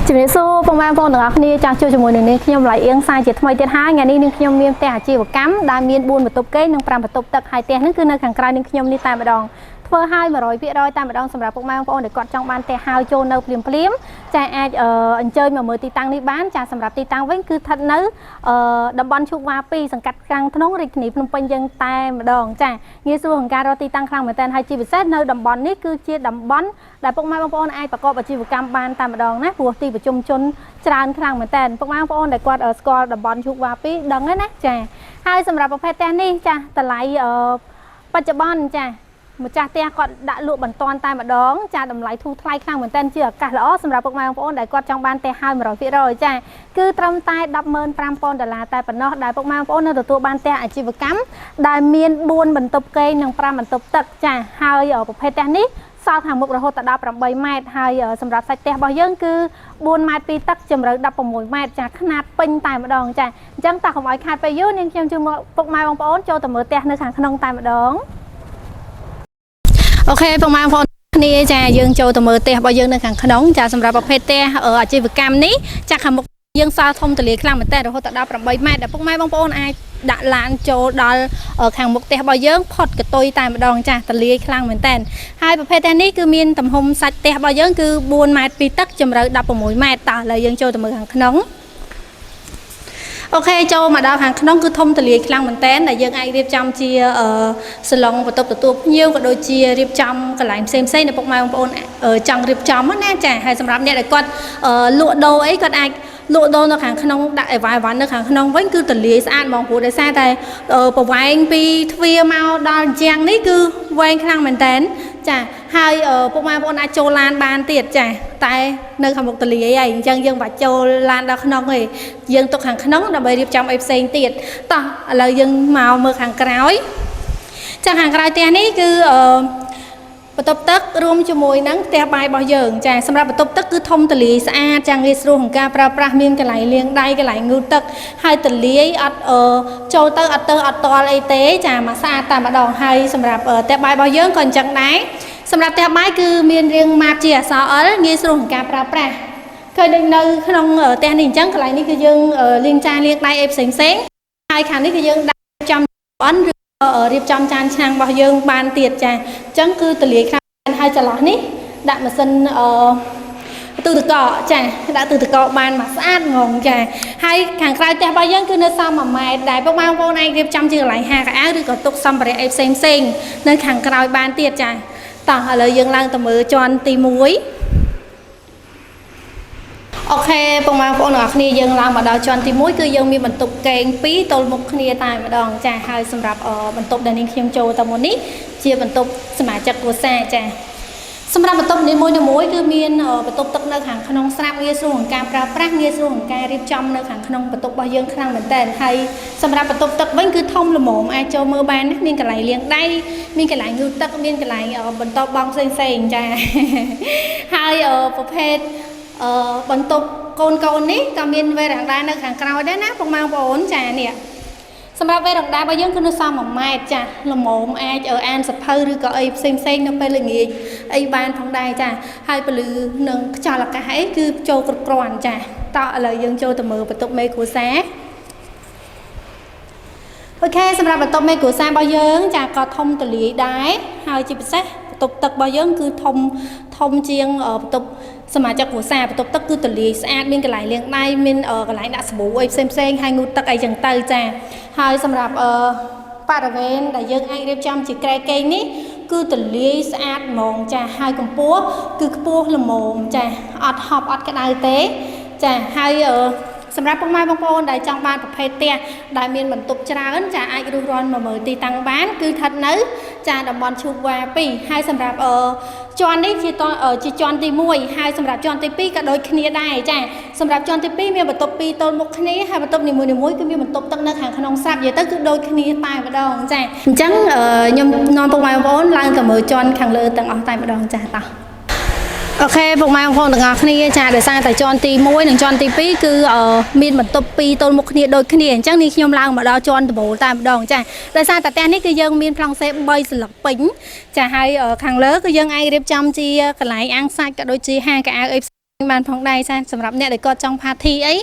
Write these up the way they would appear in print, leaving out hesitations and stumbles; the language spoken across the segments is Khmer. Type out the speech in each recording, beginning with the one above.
ជំរាបសួរបងប្អូនទាំងអស់គ្នាចាស់ជួបជាមួយនឹងនាងខ្ញុំឡៃអៀងសាយជាថ្មីទៀតហើយថ្ងៃនេះនាងខ្ញុំមានផ្ទះអាជីវកម្មដែលមាន4បន្ទប់គេនិង5បន្ទប់ទឹកហើយផ្ទះនេះគឺនៅខាងក្រៅនាងខ្ញុំនេះតែម្ដងធ្វើឲ្យ 100% តែម្ដងសម្រាប់ពុកម៉ែបងប្អូនដែលគាត់ចង់បានផ្ទះហើយចូលនៅភ្លាមចាអាចអញ្ជើញមកមើលទីតាំងនេះបានចាសម្រាប់ទីតាំងវិញគឺស្ថិតនៅតំបន់ឈូកវ៉ា2សង្កាត់ខាងក្នុងរាជធានីភ្នំពេញយើងតែម្ដងចាងាយស្រួលក្នុងការរកទីតាំងខ្លាំងមែនទែនហើយជាពិសេសនៅតំបន់នេះគឺជាតំបន់ដែលពុកម៉ែបងប្អូនអាចប្រកបអាជីវកម្មបានតែម្ដងណាព្រោះទីប្រជុំជនច្រើនខ្លាំងមែនទែនពុកម៉ែបងប្អូនដែលគាត់ស្គាល់តំបន់ឈូកវ៉ា2ដឹងហើយណាចាហើយសម្រាប់ប្រភេទផ្ទះនេះចាតម្លៃបច្ចុប្បន្នចាម្ចាស់ផ្ទះគាត់ដាក់លក់បន្ទាន់តែម្ដងចាតម្លៃធូរថ្លៃខ្លាំងមែនទែនជាឱកាសល្អសម្រាប់ពុកម៉ែបងប្អូនដែលគាត់ចង់បានផ្ទះហើយ 100% ចាគឺត្រឹមតែ $15000 តែប៉ុណ្ណោះដែលពុកម៉ែបងប្អូននៅទទួលបានផ្ទះអាជីវកម្មដែលមាន4បន្ទប់គេនិង5បន្ទប់ទឹកចាហើយប្រភេទផ្ទះនេះសល់ខាងមុខរហូតដល់8ម៉ែត្រហើយសម្រាប់សាច់ផ្ទះរបស់យើងគឺ4ម៉ែត្រពីទឹកជម្រៅ16ម៉ែត្រចាខ្នាតពេញតែម្ដងចាអញ្ចឹងតោះកុំឲ្យខាតពេលយូរនាងខ្ញុំជួយមកពុកម៉ែបងប្អូនចូលទៅមើលផ្ទះនៅខាងក្នុងតែម្ដងអូខេបងប្អូនគ្នាចាយើងចូលទៅមើលផ្ទះរបស់យើងនៅខាងក្នុងចាសម្រាប់ប្រភេទផ្ទះអាជីវកម្មនេះចាខាងមុខយើងសល់ធំទលាយខ្លាំងមែនតើរហូតដល់8ម៉ែត្រដែលពុកម៉ែបងប្អូនអាចដាក់ឡានចូលដល់ខាងមុខផ្ទះរបស់យើងផុតកតុយតែម្ដងចាទលាយខ្លាំងមែនតើហើយប្រភេទផ្ទះនេះគឺមានទំហំសាច់ផ្ទះរបស់យើងគឺ4ម៉ែត្រពីទឹកជម្រៅ16ម៉ែត្រតោះឥឡូវយើងចូលទៅមើលខាងក្នុងអូខេចូលមកដល់ខាងក្នុងគឺធំទលាយខ្លាំងមែនតើដែលយើងអាចរៀបចំជាសាឡុងបន្ទប់ទទួលភ្ញៀវក៏ដូចជារៀបចំកន្លែងផ្សេងៗដែលពុកម៉ែបងប្អូនចង់រៀបចំណាចាហើយសម្រាប់អ្នកដែលគាត់លក់ដូរអីគាត់អាចលក់ដូរនៅខាងក្នុងដាក់អីវ៉ាន់នៅខាងក្នុងវិញគឺទលាយស្អាតហ្មងព្រោះដោយសារតែប្រវែងពីទ្វារមកដល់ជាងនេះគឺវែងខ្លាំងមែនតើចាហើយពុកម៉ែបងប្អូនអាចចូលឡានបានទៀតចាតែនៅខាងមុខទលាយអីអញ្ចឹងយើងមិនបាច់ចូលឡានដល់ក្នុងទេយើងទុកខាងក្នុងដើម្បីរៀបចំអីផ្សេងទៀតតោះឥឡូវយើងមកមើលខាងក្រោយចាខាងក្រោយផ្ទះនេះគឺបន្ទប់ទឹករួមជាមួយនឹងផ្ទះបាយរបស់យើងចាសម្រាប់បន្ទប់ទឹកគឺធំទលាយស្អាតចាងាយស្រួលក្នុងការប្រើប្រាស់មានកន្លែងលាងដៃកន្លែងងូតទឹកហើយទលាយអត់ចូលទៅអត់តល់អីទេចាមកស្អាតតែម្ដងហើយសម្រាប់ផ្ទះបាយរបស់យើងក៏អញ្ចឹងដែរសម្រាប់ផ្ទះបាយគឺមានរាងម៉ាតជាអក្សរ L ងាយស្រួលក្នុងការប្រើប្រាស់ឃើញដូចនៅក្នុងផ្ទះនេះអញ្ចឹងកន្លែងនេះគឺយើងលាងចានលាងដៃអីផ្សេងហើយខាងនេះគឺយើងដាក់ចំអន់រៀបចំចានឆ្នាំងរបស់យើងបានទៀតចាអញ្ចឹងគឺទលាយខ្លាំងហើយចន្លោះនេះដាក់ម៉ាស៊ីនទូទឹកកកចាដាក់ទូទឹកកកបានមកស្អាតហ្មងចាហើយខាងក្រៅផ្ទះរបស់យើងគឺនៅសល់1ម៉ែត្រដែលពុកម៉ែបងប្អូនអាចរៀបចំជាកន្លែងហាកៅឬក៏ទុកសម្ភារៈអីផ្សេងនៅខាងក្រៅបានទៀតចាតោះឥឡូវយើងឡើងទៅមើលជាន់ទី1អូខេបងប្អូនទាំងអស់គ្នាយើងឡើងមកដល់ជាន់ទី1គឺយើងមានបន្ទប់កេង2ទល់មុខគ្នាតែម្ដងចាហើយសម្រាប់បន្ទប់ដែលនាងខ្ញុំចូលទៅមុននេះជាបន្ទប់សមាជិកគ្រួសារចាសម្រាប់បន្ទប់នីមួយៗគឺមានបន្ទប់ទឹកនៅខាងក្នុងស្រាប់ងាយស្រួលក្នុងការប្រើប្រាស់ងាយស្រួលក្នុងការរៀបចំនៅខាងក្នុងបន្ទប់របស់យើងខ្លាំងមែនតើហើយសម្រាប់បន្ទប់ទឹកវិញគឺធំល្មមអាចចូលមើលបានមានកន្លែងលាងដៃមានកន្លែងងូតទឹកមានកន្លែងបន្ទប់បងផ្សេងចាហើយប្រភេទបន្ទប់កូននេះក៏មានវេរ៉ាំងដានៅខាងក្រោយដែរណាបងប្អូនចានេះសម្រាប់វេរ៉ាំងដារបស់យើងគឺនៅសល់1ម៉ែត្រចាល្មមអាចអានសភៅឬក៏អីផ្សេងនៅពេលល្ងាចអីបានផងដែរចាហើយពលឺនឹងខ្យល់អាកាសអីគឺចូលគ្រប់គ្រាន់ចាតោះឥឡូវយើងចូលទៅមើលបន្ទប់មេគ្រួសារអូខេសម្រាប់បន្ទប់មេគ្រួសាររបស់យើងចាក៏ធំទលាយដែរហើយជាពិសេសបន្ទប់ទឹករបស់យើងគឺធំជាងបន្ទប់សមាជិកគ្រួសារបន្ទប់ទឹកគឺទលាយស្អាតមានកន្លែងលាងដៃមានកន្លែងដាក់សាប៊ូអីផ្សេងហើយងូតទឹកអីចឹងទៅចាហើយសម្រាប់បរិវេណដែលយើងអាចរៀបចំជាក្រែគេងនេះគឺទលាយស្អាតហ្មងចាហើយកម្ពស់គឺខ្ពស់ល្មមចាអត់ហប់អត់ក្តៅទេចាហើយសម្រាប់ពុកម៉ែបងប្អូនដែលចង់បានប្រភេទផ្ទះដែលមានបន្ទប់ច្រើនចាអាចរុះរាន់មកមើលទីតាំងបានគឺស្ថិតនៅចាតំបន់ឈូកវ៉ា2ហើយសម្រាប់ជាន់នេះជាជាន់ទី1ហើយសម្រាប់ជាន់ទី2ក៏ដូចគ្នាដែរចាសម្រាប់ជាន់ទី2មានបន្ទប់2ទល់មុខគ្នាហើយបន្ទប់នីមួយគឺមានបន្ទប់ទឹកនៅខាងក្នុងស្រាប់និយាយទៅគឺដូចគ្នាតែម្ដងចាអញ្ចឹងខ្ញុំនាំពុកម៉ែបងប្អូនឡើងទៅមើលជាន់ខាងលើទាំងអស់តែម្ដងចាតោះអូខេពុកម៉ែបងប្អូនទាំងអស់គ្នាចាដោយសារតែជាន់ទី1និងជាន់ទី2គឺមានបន្ទប់2ទល់មុខគ្នាដូចគ្នាអញ្ចឹងនេះខ្ញុំឡើងមកដល់ជាន់ដំបូលតែម្ដងចាដោយសារតែផ្ទះនេះគឺយើងមានប្លង់សេ3សន្លឹកពេញចាហើយខាងលើគឺយើងអាចរៀបចំជាកន្លែងអាំងសាច់ក៏ដូចជាហាងកៅអៅអី បានផងដែរចាសម្រាប់អ្នកដែលគាត់ចង់ផាធីអី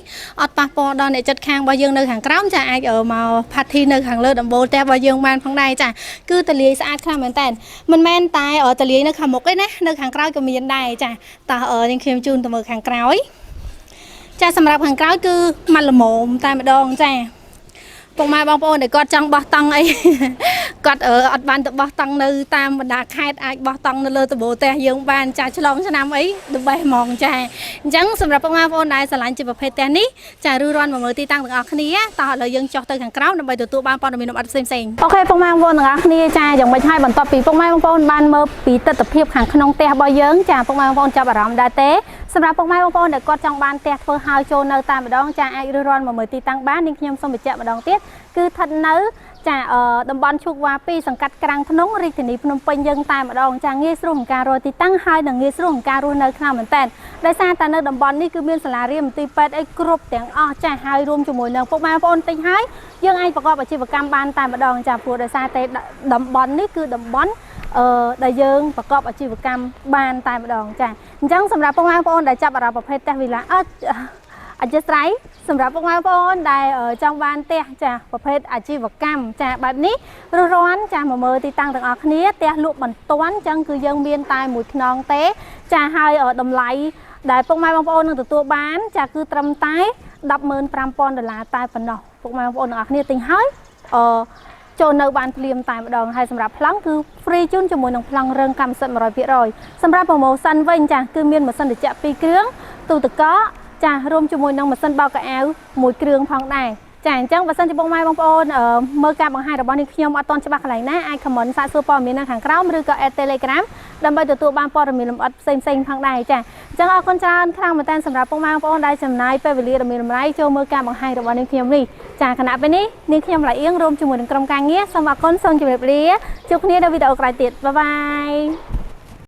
អត់ប៉ះពាល់ដល់អ្នកចិត្តខាងរបស់យើងនៅខាងក្រោមចាអាចមកផាធីនៅខាងលើដំបូលផ្ទះរបស់យើងបានផងដែរចាគឺទលាយស្អាតខ្លាំងមែនតើមិនមែនតែទលាយនៅខាងមុខទេណានៅខាងក្រោយក៏មានដែរចាតោះយើងខ្ញុំជូនទៅមើលខាងក្រោយចាសម្រាប់ខាងក្រោយគឺម៉ាត់ល្មមតែម្ដងចាពុកម៉ែបងប្អូនដែលគាត់ចង់បោះតង់អីគាត់អត់បានទៅបោះតង់នៅតាមបណ្ដាខេត្តអាចបោះតង់នៅលើដំបូលផ្ទះយើងបានចាឆ្លងឆ្នាំអីទៅបេះហ្មងចាអញ្ចឹងសម្រាប់ពុកម៉ែបងប្អូនដែលស្រឡាញ់ជាប្រភេទផ្ទះនេះចាឬរាន់មកមើលទីតាំងទាំងអស់គ្នាតោះឥឡូវយើងចុះទៅខាងក្រោមដើម្បីទទួលបានព័ត៌មានលម្អិតផ្សេងអូខេពុកម៉ែបងប្អូនទាំងអស់គ្នាចាយ៉ាងម៉េចហើយបន្ទាប់ពីពុកម៉ែបងប្អូនបានមើលពីទស្សនវិជ្ជាខាងក្នុងផ្ទះរបស់យើងចាពុកម៉ែបងប្អូនចាប់អារម្មណ៍ដែរទេសម្រាប់ពុកម៉ែបងប្អូនដែលគាត់ចង់បានផ្ទះធ្វើហើយចូលនៅតែម្ដងចាអាចឬរាន់មកមើលទីតាំងបាននាងខ្ញុំសូមបញ្ជាក់ម្ដងទៀតគឺស្ថិតនៅចាតំបន់ឈូកវ៉ា2សង្កាត់ក្រាំងធ្នងរាជធានីភ្នំពេញយើងតែម្ដងចាងាយស្រួលក្នុងការរកទីតាំងហើយនិងងាយស្រួលក្នុងការរស់នៅខ្លាំងមែនតើដោយសារតែនៅតំបន់នេះគឺមានសាលារៀនមន្ទីរពេទ្យអីគ្រប់ទាំងអស់ចាហើយរួមជាមួយនឹងពុកម៉ែបងប្អូនតិចហើយយើងអាចប្រកបអាជីវកម្មបានតែម្ដងចាព្រោះដោយសារតែតំបន់នេះគឺតំបន់ដែលយើងប្រកបអាជីវកម្មបានតែម្ដងចាអញ្ចឹងសម្រាប់ពុកម៉ែបងប្អូនដែលចាប់អារម្មណ៍ប្រភេទផ្ទះវិឡាអធិស្ឋានសម្រាប់ពុកម៉ែបងប្អូនដែលចង់បានផ្ទះចាប្រភេទអាជីវកម្មចាបែបនេះរស់រាន់ចាមកមើលទីតាំងទាំងអស់គ្នាផ្ទះលក់បន្ទាន់អញ្ចឹងគឺយើងមានតែមួយខ្នងទេចាហើយតម្លៃដែលពុកម៉ែបងប្អូននឹងទទួលបានចាគឺត្រឹមតែ$105,000តែប៉ុណ្ណោះពុកម៉ែបងប្អូនទាំងអស់គ្នាទិញហើយចូលនៅបានភ្លាមតែម្ដងហើយសម្រាប់ប្លង់គឺ free ជូនជាមួយនឹងប្លង់រឹងកម្មសិទ្ធិ 100% សម្រាប់ promotion វិញចាគឺមានម៉ាស៊ីនត្រជាក់2គ្រឿងទូទឹកកកចារួមជាមួយនឹងម៉ាស៊ីនបោកកៅអៅមួយគ្រឿងផងដែរចាអញ្ចឹងបើសិនជាបងប្អូនមើលការបង្ហាញរបស់នេះខ្ញុំអត់ទាន់ច្បាស់កន្លែងណាអាច comment សាកសួរព័ត៌មាននៅខាងក្រោមឬក៏ add Telegram ដើម្បីទទួលបានព័ត៌មានលម្អិតផ្សេងៗផងដែរចាអញ្ចឹងអរគុណច្រើនខ្លាំងមែនទែនសម្រាប់បងប្អូនដែលចំណាយពេលវេលាដ៏មានតម្លៃចូលមើលការបង្ហាញរបស់នេះខ្ញុំនេះចាគណៈពេលនេះនាងខ្ញុំឡាអៀងរួមជាមួយនឹងក្រុមការងារសូមអរគុណសូមជម្រាបលាជួបគ្នានៅវីដេអូក្រោយទៀតបាយបាយ